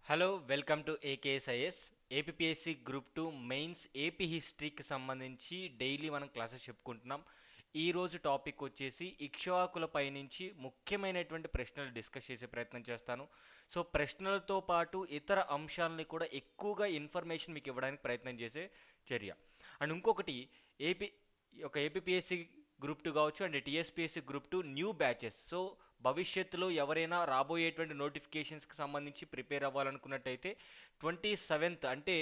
Hello welcome to AKSIS APSC group 2 mains AP హిస్టరీకి సంబంధించి daily మనం క్లాసెస్ చెప్పుకుంటున్నాం. ఈరోజు టాపిక్ వచ్చేసి ఇక్ష్వాకులపై నుంచి ముఖ్యమైనటువంటి ప్రశ్నలు డిస్కస్ చేసే ప్రయత్నం చేస్తాను. సో ప్రశ్నలతో పాటు ఇతర అంశాలని కూడా ఎక్కువగా ఇన్ఫర్మేషన్ మీకు ఇవ్వడానికి ప్రయత్నం చేసే చర్య. అండ్ ఇంకొకటి ఏపీ ఏపీఎస్సి గ్రూప్ 2 కావచ్చు and TSPSC group 2 new batches. So భవిష్యత్తులో ఎవరైనా రాబోయేటువంటి నోటిఫికేషన్స్కి సంబంధించి ప్రిపేర్ అవ్వాలనుకున్నట్టయితే 27th అంటే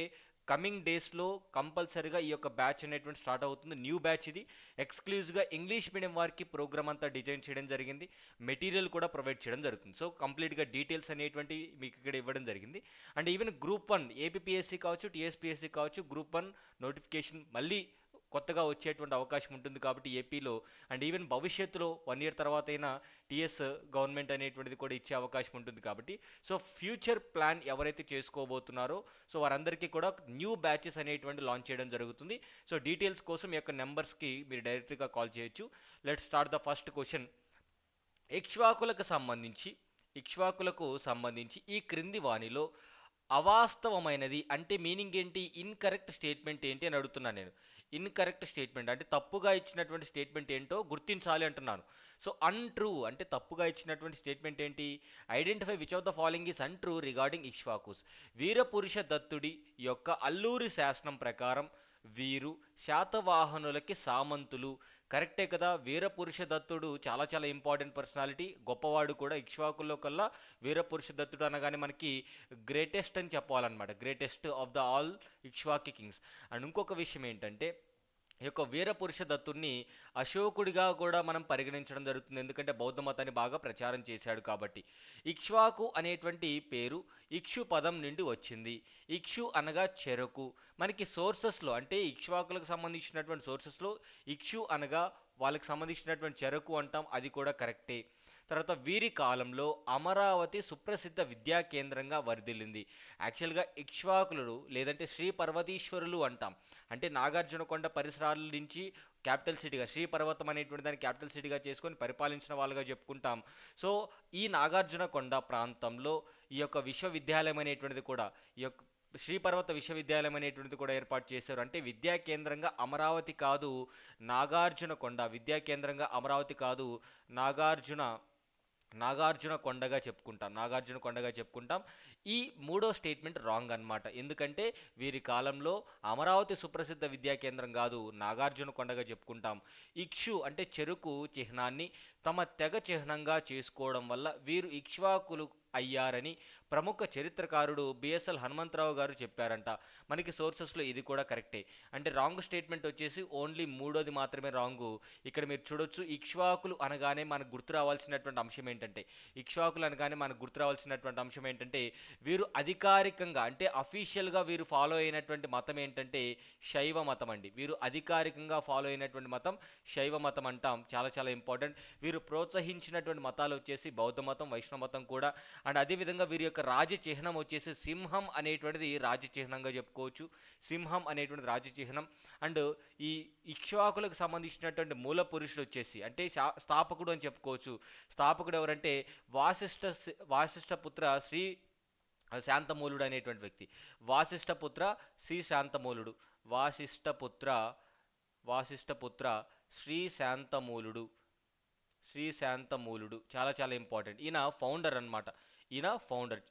కమింగ్ డేస్లో కంపల్సరీగా ఈ యొక్క బ్యాచ్ అనేటువంటి స్టార్ట్ అవుతుంది. న్యూ బ్యాచ్ ఇది. ఎక్స్క్లూజివ్గా ఇంగ్లీష్ మీడియం వారికి ప్రోగ్రామ్ అంతా డిజైన్ చేయడం జరిగింది. మెటీరియల్ కూడా ప్రొవైడ్ చేయడం జరుగుతుంది. సో కంప్లీట్గా డీటెయిల్స్ అనేటువంటి మీకు ఇక్కడ ఇవ్వడం జరిగింది. అండ్ ఈవెన్ గ్రూప్ 1 ఏపీఎస్సి కావచ్చు టీఎస్పీఎస్సి కావచ్చు గ్రూప్ 1 నోటిఫికేషన్ మళ్ళీ కొత్తగా వచ్చేటువంటి అవకాశం ఉంటుంది కాబట్టి ఏపీలో. అండ్ ఈవెన్ భవిష్యత్తులో 1 year తర్వాత అయినా టీఎస్ గవర్నమెంట్ అనేటువంటిది కూడా ఇచ్చే అవకాశం ఉంటుంది కాబట్టి సో ఫ్యూచర్ ప్లాన్ ఎవరైతే చేసుకోబోతున్నారో సో వారందరికీ కూడా న్యూ బ్యాచెస్ అనేటువంటి లాంచ్ చేయడం జరుగుతుంది. సో డీటెయిల్స్ కోసం ఈ యొక్క నెంబర్స్కి మీరు డైరెక్ట్గా కాల్ చేయొచ్చు. Let's start the first question. ఇక్ష్వాకులకు సంబంధించి ఈ క్రింది వాణిలో అవాస్తవమైనది అంటే మీనింగ్ ఏంటి, ఇన్కరెక్ట్ స్టేట్మెంట్ ఏంటి అని అడుగుతున్నాను నేను. ఇన్కరెక్ట్ స్టేట్మెంట్ అంటే తప్పుగా ఇచ్చినటువంటి స్టేట్మెంట్ ఏంటో గుర్తించాలి అంటున్నాను. సో అన్ట్రూ అంటే తప్పుగా ఇచ్చినటువంటి స్టేట్మెంట్ ఏంటి, identify which of the following is untrue regarding Ikshvakus. వీరపురుష దత్తుడి యొక్క అల్లూరి శాసనం ప్రకారం వీరు శాతవాహనులకి సామంతులు. కరెక్టే కదా. వీరపురుష దత్తుడు చాలా చాలా ఇంపార్టెంట్ పర్సనాలిటీ, గొప్పవాడు కూడా. ఇక్ష్వాకుల్లో కల్లా వీరపురుష దత్తుడు అనగానే మనకి గ్రేటెస్ట్ అని చెప్పాలన్నమాట. Greatest of the all Ikshvaki kings. And ఇంకొక విషయం ఏంటంటే ఈ యొక్క వీరపురుష దత్తుడిని అశోకుడిగా కూడా మనం పరిగణించడం జరుగుతుంది, ఎందుకంటే బౌద్ధ మతాన్ని బాగా ప్రచారం చేశాడు కాబట్టి. ఇక్ష్వాకు అనేటువంటి పేరు ఇక్షు పదం నుండి వచ్చింది. ఇక్షు అనగా చెరకు. మనకి సోర్సెస్లో అంటే ఇక్ష్వాకులకు సంబంధించినటువంటి సోర్సెస్లో ఇక్షు అనగా వాళ్ళకి సంబంధించినటువంటి చెరకు అంటాం, అది కూడా కరెక్టే. తర్వాత వీరి కాలంలో అమరావతి సుప్రసిద్ధ విద్యా కేంద్రంగా వర్ధిల్లింది. యాక్చువల్గా ఇక్ష్వాకులు లేదంటే శ్రీ పర్వతీశ్వరులు అంటాం. అంటే నాగార్జునకొండ పరిసరాల నుంచి క్యాపిటల్ సిటీగా శ్రీ పర్వతం అనేటువంటి దాన్ని క్యాపిటల్ సిటీగా చేసుకొని పరిపాలించిన వాళ్ళుగా చెప్పుకుంటాం. సో ఈ నాగార్జునకొండ ప్రాంతంలో ఈ యొక్క విశ్వవిద్యాలయం అనేటువంటిది కూడా ఈ యొక్క శ్రీపర్వత విశ్వవిద్యాలయం అనేటువంటిది కూడా ఏర్పాటు చేశారు. అంటే విద్యా కేంద్రంగా అమరావతి కాదు, నాగార్జునకొండ. విద్యా కేంద్రంగా అమరావతి కాదు, నాగార్జున నాగార్జున కొండగా చెప్పుకుంటాం. ఈ మూడో స్టేట్మెంట్ రాంగ్ అన్నమాట. ఎందుకంటే వీరి కాలంలో అమరావతి సుప్రసిద్ధ విద్యా కేంద్రం కాదు, నాగార్జున కొండగా చెప్పుకుంటాం. ఇక్షు అంటే చెరుకు చిహ్నాన్ని తమ తెగ చిహ్నంగా చేసుకోవడం వల్ల వీరు ఇక్ష్వాకులు అయ్యారని ప్రముఖ చరిత్రకారుడు బిఎస్ఎల్ హనుమంతరావు గారు చెప్పారంట. మనకి సోర్సెస్లో ఇది కూడా కరెక్టే. అంటే రాంగ్ స్టేట్మెంట్ వచ్చేసి ఓన్లీ మూడోది మాత్రమే రాంగు. ఇక్కడ మీరు చూడొచ్చు, ఇక్ష్వాకులు అనగానే మనకు గుర్తు రావాల్సినటువంటి అంశం ఏంటంటే వీరు అధికారికంగా అంటే అఫీషియల్గా వీరు ఫాలో అయినటువంటి మతం ఏంటంటే శైవ మతం అండి. వీరు అధికారికంగా ఫాలో అయినటువంటి మతం శైవ మతం అంటాం. చాలా చాలా ఇంపార్టెంట్. వీరు ప్రోత్సహించినటువంటి మతాలు వచ్చేసి బౌద్ధ మతం, వైష్ణవ మతం కూడా. అండ్ అదేవిధంగా వీరి యొక్క రాజ చిహ్నం వచ్చేసి సింహం అనేటువంటిది రాజ చిహ్నంగా చెప్పుకోవచ్చు. సింహం అనేటువంటిది రాజ చిహ్నం. అండ్ ఈ ఇక్ష్వాకులకు సంబంధించినటువంటి మూల పురుషుడు వచ్చేసి అంటే స్థాపకుడు అని చెప్పుకోవచ్చు. స్థాపకుడు ఎవరంటే వాసిష్ఠపుత్ర శ్రీ శాంతమూలుడు అనేటువంటి వ్యక్తి. వాసిష్ఠపుత్ర శ్రీ శాంతమూలుడు. వాసిష్ఠపుత్ర శ్రీ శాంతమూలుడు చాలా చాలా ఇంపార్టెంట్. ఈయన ఫౌండర్.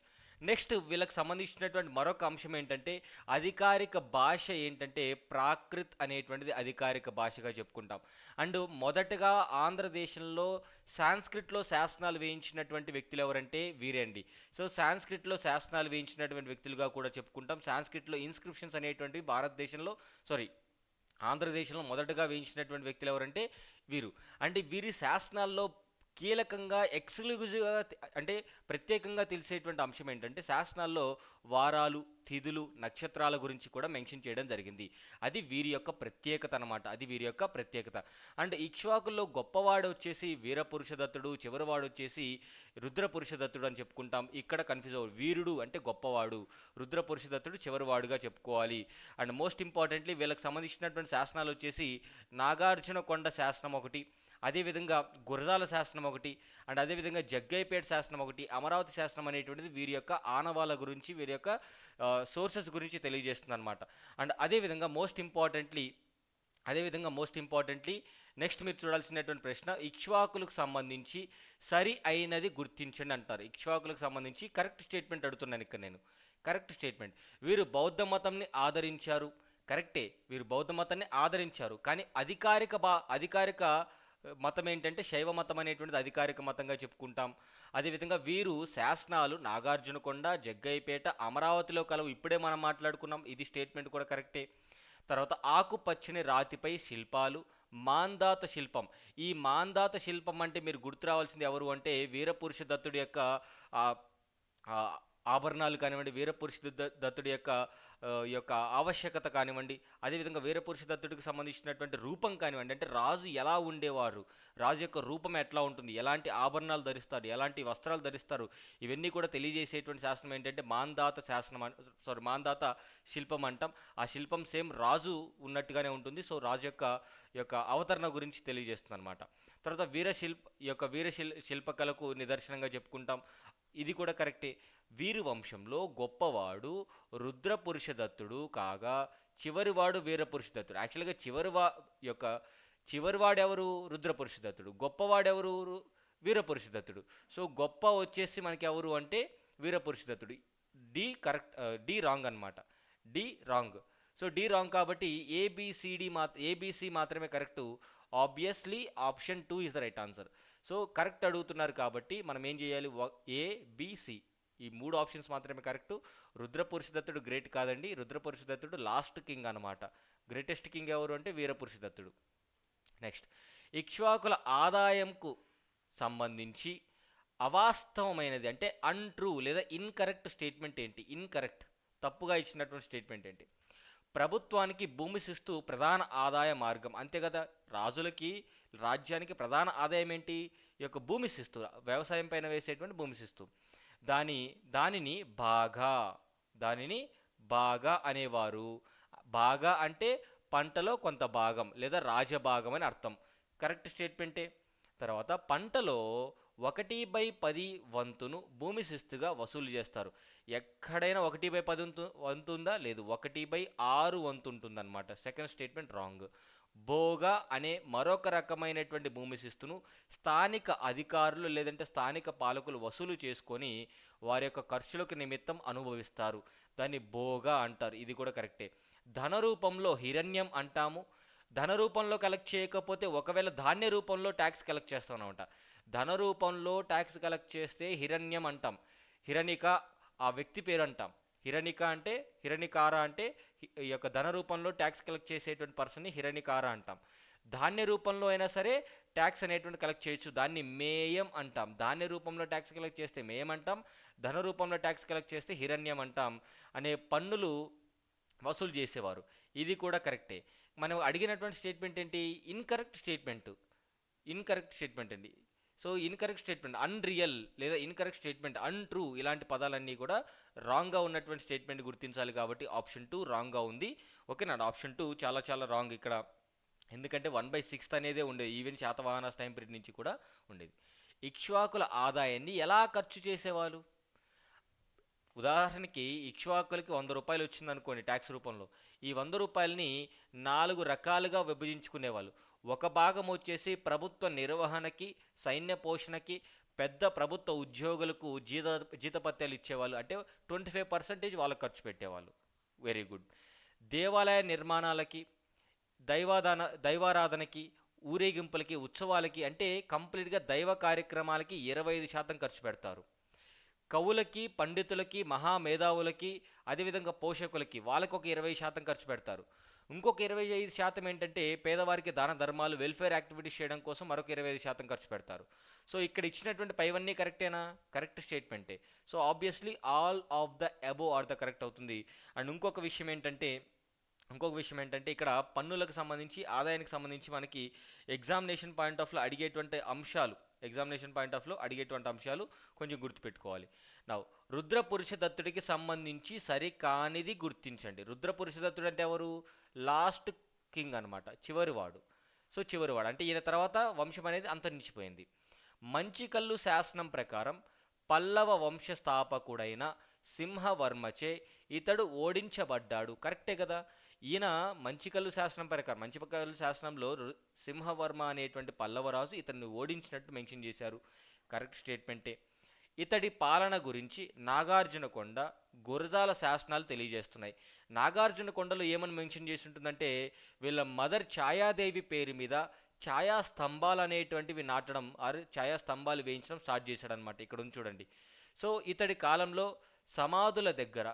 నెక్స్ట్ వీళ్ళకి సంబంధించినటువంటి మరొక అంశం ఏంటంటే అధికారిక భాష ఏంటంటే ప్రాకృత్ అనేటువంటిది అధికారిక భాషగా చెప్పుకుంటాం. అండ్ మొదటగా ఆంధ్రదేశంలో సాంస్క్రిట్లో శాసనాలు వేయించినటువంటి వ్యక్తులు ఎవరంటే వీరే అండి. సో సాంస్క్రిట్లో శాసనాలు వేయించినటువంటి వ్యక్తులుగా కూడా చెప్పుకుంటాం. సాంస్క్రిట్లో ఇన్స్క్రిప్షన్స్ అనేటువంటివి ఆంధ్రదేశంలో మొదటగా వేయించినటువంటి వ్యక్తులు ఎవరంటే వీరు. అంటే వీరి శాసనాల్లో కీలకంగా ఎక్స్క్లూజివ్గా అంటే ప్రత్యేకంగా తెలిసేటువంటి అంశం ఏంటంటే శాసనాల్లో వారాలు, తిథులు, నక్షత్రాల గురించి కూడా మెన్షన్ చేయడం జరిగింది. అది వీరి యొక్క ప్రత్యేకత. అండ్ ఇక్ష్వాకుల్లో గొప్పవాడు వచ్చేసి వీరపురుషదత్తుడు, చివరివాడు వచ్చేసి రుద్రపురుషదత్తుడు అని చెప్పుకుంటాం. ఇక్కడ కన్ఫ్యూజ్ అవ్వదు. వీరుడు అంటే గొప్పవాడు, రుద్రపురుషదత్తుడు చివరివాడుగా చెప్పుకోవాలి. అండ్ మోస్ట్ ఇంపార్టెంట్లీ వీళ్ళకి సంబంధించినటువంటి శాసనాలు వచ్చేసి నాగార్జున కొండ శాసనం ఒకటి, అదేవిధంగా గురజాల శాసనం ఒకటి, అండ్ అదేవిధంగా జగ్గయ్యపేట శాసనం ఒకటి, అమరావతి శాసనం అనేటువంటిది వీరి యొక్క ఆనవాళ్ళ గురించి, వీరి యొక్క సోర్సెస్ గురించి తెలియజేస్తుంది అనమాట. అండ్ మోస్ట్ ఇంపార్టెంట్లీ నెక్స్ట్ మీరు చూడాల్సినటువంటి ప్రశ్న, ఇక్ష్వాకులకు సంబంధించి సరి అయినది గుర్తించండి అంటారు. ఇక్ష్వాకులకు సంబంధించి కరెక్ట్ స్టేట్మెంట్ అడుగుతున్నాను ఇక్కడ నేను. కరెక్ట్ స్టేట్మెంట్, వీరు బౌద్ధ మతంని ఆదరించారు. కరెక్టే, వీరు బౌద్ధ మతాన్ని ఆదరించారు, కానీ అధికారిక మతం ఏంటంటే శైవ మతం అనేటువంటిది అధికారిక మతంగా చెప్పుకుంటాం. అదేవిధంగా వీరు శాసనాలు నాగార్జునకొండ, జగ్గయ్యపేట, అమరావతిలో కలవు, ఇప్పుడే మనం మాట్లాడుకున్నాం, ఇది స్టేట్మెంట్ కూడా కరెక్టే. తర్వాత ఆకుపచ్చని రాతిపై శిల్పాలు, మాందాత శిల్పం. ఈ మాందాత శిల్పం అంటే మీరు గుర్తు రావాల్సింది ఎవరు అంటే వీరపురుష దత్తుడి యొక్క ఆ, ఆ, ఆభరణాలు కానివ్వండి, వీరపురుష దత్తుడి యొక్క ఆవశ్యకత కానివ్వండి, అదేవిధంగా వీరపురుష దత్తుడికి సంబంధించినటువంటి రూపం కానివ్వండి, అంటే రాజు ఎలా ఉండేవారు, రాజు యొక్క రూపం ఎట్లా ఉంటుంది, ఎలాంటి ఆభరణాలు ధరిస్తారు, ఎలాంటి వస్త్రాలు ధరిస్తారు, ఇవన్నీ కూడా తెలియజేసేటువంటి శాసనం ఏంటంటే మాందాత శిల్పం అంటాం. ఆ శిల్పం సేమ్ రాజు ఉన్నట్టుగానే ఉంటుంది. సో రాజు యొక్క అవతరణ గురించి తెలియజేస్తుంది అనమాట. తర్వాత శిల్పకళకు నిదర్శనంగా చెప్పుకుంటాం, ఇది కూడా కరెక్టే. వీరు వంశంలో గొప్పవాడు రుద్రపురుషదత్తుడు కాగా చివరివాడు వీరపురుషదత్తుడు. యాక్చువల్గా చివరివాడెవరు? రుద్రపురుషదత్తుడు. గొప్పవాడెవరు? వీరపురుషదత్తుడు. సో గొప్ప వచ్చేసి మనకి ఎవరు అంటే వీరపురుషదత్తుడు. డి రాంగ్ అనమాట. D wrong. So D wrong కాబట్టి ఏబిసి మాత్రమే correct. Obviously option 2 is the right answer. So correct అడుగుతున్నారు కాబట్టి మనం ఏం చేయాలి? ఏబిసి ఈ 3 ఆప్షన్స్ మాత్రమే కరెక్టు. రుద్రపురుషదత్తుడు గ్రేట్ కాదండి, రుద్రపురుషదత్తుడు లాస్ట్ కింగ్ అనమాట. గ్రేటెస్ట్ కింగ్ ఎవరు అంటే వీరపురుషదత్తుడు. నెక్స్ట్, ఇక్ష్వాకుల ఆదాయంకు సంబంధించి అవాస్తవమైనది అంటే అన్ట్రూ లేదా ఇన్కరెక్ట్ స్టేట్మెంట్ ఏంటి? ఇన్కరెక్ట్, తప్పుగా ఇచ్చినటువంటి స్టేట్మెంట్ ఏంటి? ప్రభుత్వానికి భూమి శిస్తు ప్రధాన ఆదాయ మార్గం, అంతే కదా. రాజ్యానికి ప్రధాన ఆదాయం ఏంటి? ఈ యొక్క భూమి శిస్తు, వ్యవసాయం పైన వేసేటువంటి భూమి శిస్తు. దానిని బాగా అనేవారు. బాగా అంటే పంటలో కొంత భాగం లేదా రాజభాగం అని అర్థం. కరెక్ట్ స్టేట్మెంటే. తర్వాత పంటలో 1/10 వంతును భూమి శిస్తుగా వసూలు చేస్తారు. ఎక్కడైనా 1/10 వంతు ఉందా? లేదు. 1/6 వంతు ఉంటుందన్నమాట. Second statement wrong. బోగా అనే మరొక రకమైనటువంటి భూమి శిస్తును స్థానిక అధికారులు లేదంటే స్థానిక పాలకులు వసూలు చేసుకొని వారి యొక్క ఖర్చులకు నిమిత్తం అనుభవిస్తారు. దాన్ని బోగా అంటారు. ఇది కూడా కరెక్టే. ధన రూపంలో హిరణ్యం అంటాము. ధన రూపంలో కలెక్ట్ చేయకపోతే ఒకవేళ ధాన్య రూపంలో ట్యాక్స్ కలెక్ట్ చేస్తాం అనమాట. ధన రూపంలో ట్యాక్స్ కలెక్ట్ చేస్తే హిరణ్యం అంటాం. హిరణిక ఆ వ్యక్తి పేరు అంటాం. హిరణికార అంటే ఈ యొక్క ధన రూపంలో ట్యాక్స్ కలెక్ట్ చేసేటువంటి పర్సన్ని హిరణికార అంటాం. ధాన్య రూపంలో అయినా సరే ట్యాక్స్ అనేటువంటి కలెక్ట్ చేయొచ్చు, దాన్ని మేయం అంటాం. ధాన్య రూపంలో ట్యాక్స్ కలెక్ట్ చేస్తే మేయం అంటాం, ధన రూపంలో ట్యాక్స్ కలెక్ట్ చేస్తే హిరణ్యం అంటాం. అనే పన్నులు వసూలు చేసేవారు. ఇది కూడా కరెక్టే. మనం అడిగినటువంటి స్టేట్మెంట్ ఏంటి? ఇన్కరెక్ట్ స్టేట్మెంట్ అండి. సో ఇన్కరెక్ట్ స్టేట్మెంట్ అన్రియల్ లేదా ఇన్కరెక్ట్ స్టేట్మెంట్ అన్ట్రూ, ఇలాంటి పదాలన్నీ కూడా రాంగ్గా ఉన్నటువంటి స్టేట్మెంట్ గుర్తించాలి. కాబట్టి ఆప్షన్ 2 రాంగ్గా ఉంది. ఓకేనా? ఆప్షన్ 2 చాలా చాలా రాంగ్ ఇక్కడ. ఎందుకంటే 1/6 అనేదే ఉండేది, ఈవెన్ శాతవాహన టైం పీరియడ్ నుంచి కూడా ఉండేది. ఇక్ష్వాకుల ఆదాయాన్ని ఎలా ఖర్చు చేసేవాళ్ళు? ఉదాహరణకి ఇక్ష్వాకులకి 100 రూపాయలు వచ్చిందనుకోండి ట్యాక్స్ రూపంలో. ఈ 100 రూపాయలని 4 రకాలుగా విభజించుకునేవాళ్ళు. ఒక భాగం వచ్చేసి ప్రభుత్వ నిర్వహణకి, సైన్య పోషణకి, పెద్ద ప్రభుత్వ ఉద్యోగులకు జీతపత్యాలు ఇచ్చేవాళ్ళు. అంటే 25% వాళ్ళకు ఖర్చు పెట్టేవాళ్ళు. Very good. దేవాలయ నిర్మాణాలకి, దైవారాధనకి, ఊరేగింపులకి, ఉత్సవాలకి, అంటే కంప్లీట్గా దైవ కార్యక్రమాలకి 25% ఖర్చు పెడతారు. కవులకి, పండితులకి, మహామేధావులకి, అదేవిధంగా పోషకులకి వాళ్ళకి ఒక 20% ఖర్చు పెడతారు. ఇంకొక 25% ఏంటంటే పేదవారికి దాన ధర్మాలు, వెల్ఫేర్ యాక్టివిటీస్ చేయడం కోసం మరొక 25% ఖర్చు పెడతారు. సో ఇక్కడ ఇచ్చినటువంటి పైవన్నీ కరెక్టేనా? కరెక్ట్ స్టేట్మెంటే. So obviously all of the above are the correct అవుతుంది. అండ్ ఇంకొక విషయం ఏంటంటే ఇక్కడ పన్నులకు సంబంధించి, ఆదాయానికి సంబంధించి మనకి ఎగ్జామినేషన్ పాయింట్ ఆఫ్లో అడిగేటువంటి అంశాలు కొంచెం గుర్తుపెట్టుకోవాలి. నా రుద్రపురుషదత్తుడికి సంబంధించి సరికానిది గుర్తించండి. రుద్రపురుషదత్తుడు అంటే ఎవరు? లాస్ట్ కింగ్ అనమాట, చివరివాడు. సో చివరివాడు అంటే ఈయన తర్వాత వంశం అనేది అంతరించిపోయింది. మంచికల్లు శాసనం ప్రకారం పల్లవ వంశస్థాపకుడైన సింహవర్మచే ఇతడు ఓడించబడ్డాడు. కరెక్టే కదా. ఈయన మంచికల్లు శాసనం ప్రకారం, మంచికల్లు శాసనంలో సింహవర్మ అనేటువంటి పల్లవరాజు ఇతన్ని ఓడించినట్టు మెన్షన్ చేశారు. కరెక్ట్ స్టేట్మెంటే. ఇతడి పాలన గురించి నాగార్జునకొండ, గురజాల శాసనాలు తెలియజేస్తున్నాయి. నాగార్జునకొండలో ఏమని మెన్షన్ చేసి ఉంటుందంటే, వీళ్ళ మదర్ ఛాయాదేవి పేరు మీద ఛాయా స్తంభాలు అనేటువంటివి నాటడం ఛాయా స్తంభాలు వేయించడం స్టార్ట్ చేశాడనమాట. ఇక్కడ ఉంది చూడండి. సో ఇతడి కాలంలో సమాధుల దగ్గర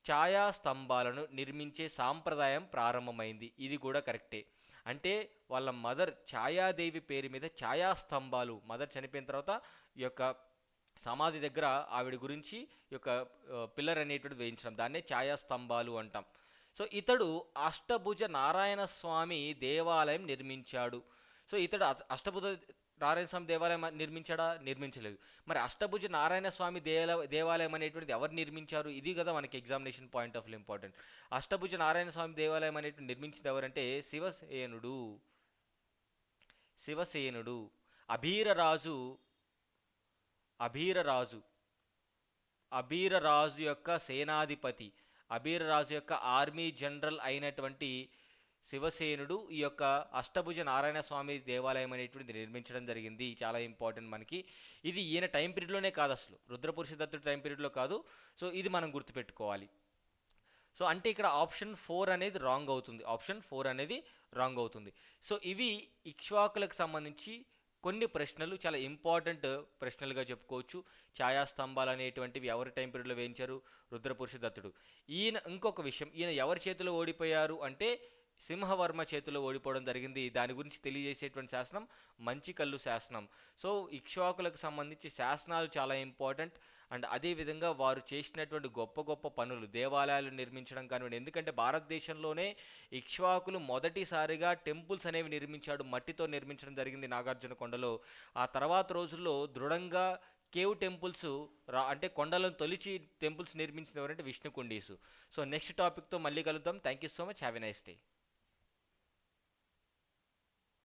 ఛాయా స్తంభాలను నిర్మించే సాంప్రదాయం ప్రారంభమైంది. ఇది కూడా కరెక్టే. అంటే వాళ్ళ మదర్ ఛాయాదేవి పేరు మీద ఛాయా స్తంభాలు, మదర్ చనిపోయిన తర్వాత ఈ యొక్క సమాధి దగ్గర ఆవిడ గురించి ఈ యొక్క పిల్లర్ అనేటువంటి వేయించడం, దాన్నే ఛాయా స్తంభాలు అంటాం. సో ఇతడు అష్టభుజ నారాయణ స్వామి దేవాలయం నిర్మించాడు. సో ఇతడు అష్టభుజ నారాయణ స్వామి దేవాలయం నిర్మించాడా? నిర్మించలేదు. మరి అష్టభుజ నారాయణ స్వామి దేవాలయం అనేటువంటిది ఎవరు నిర్మించారు? ఇది కదా మనకి examination point of view important. Ashtabhuja Narayana Swamy దేవాలయం అనేటువంటి నిర్మించింది ఎవరంటే శివసేనుడు. శివసేనుడు అభీరరాజు అభీరరాజు అభీరరాజు యొక్క సేనాధిపతి, అభీరరాజు యొక్క ఆర్మీ జనరల్ అయినటువంటి శివసేనుడు ఈ యొక్క అష్టభుజ నారాయణ స్వామి దేవాలయం అనేటువంటిది నిర్మించడం జరిగింది. చాలా ఇంపార్టెంట్ మనకి. ఇది ఈయన టైం పీరియడ్లోనే కాదు, అసలు రుద్రపురుష దత్తుడి టైం పీరియడ్లో కాదు. సో ఇది మనం గుర్తుపెట్టుకోవాలి. సో అంటే ఇక్కడ ఆప్షన్ 4 అనేది రాంగ్ అవుతుంది. ఆప్షన్ 4 అనేది రాంగ్ అవుతుంది. సో ఇవి ఇక్ష్వాకులకు సంబంధించి కొన్ని ప్రశ్నలు, చాలా ఇంపార్టెంట్ ప్రశ్నలుగా చెప్పుకోవచ్చు. ఛాయాస్తంభాలు అనేటువంటివి ఎవరి టైం పీరియడ్లో వేయించారు? రుద్రపురుష దత్తుడు. ఈయన ఇంకొక విషయం, ఈయన ఎవరి చేతిలో ఓడిపోయారు అంటే సింహవర్మ చేతిలో ఓడిపోవడం జరిగింది. దాని గురించి తెలియజేసేటువంటి శాసనం మంచికల్లు శాసనం. సో ఇక్ష్వాకులకు సంబంధించి శాసనాలు చాలా ఇంపార్టెంట్. అండ్ అదేవిధంగా వారు చేసినటువంటి గొప్ప గొప్ప పనులు, దేవాలయాలు నిర్మించడం కానివ్వండి. ఎందుకంటే భారతదేశంలోనే ఇక్ష్వాకులు మొదటిసారిగా టెంపుల్స్ అనేవి నిర్మించాడు. మట్టితో నిర్మించడం జరిగింది నాగార్జున కొండలో. ఆ తర్వాత రోజుల్లో దృఢంగా కేవ్ టెంపుల్స్ అంటే కొండలను తొలిచి టెంపుల్స్ నిర్మించింది ఎవరంటే విష్ణుకుండీసు. సో నెక్స్ట్ టాపిక్తో మళ్ళీ కలుద్దాం. Thank you so much. Have a nice day.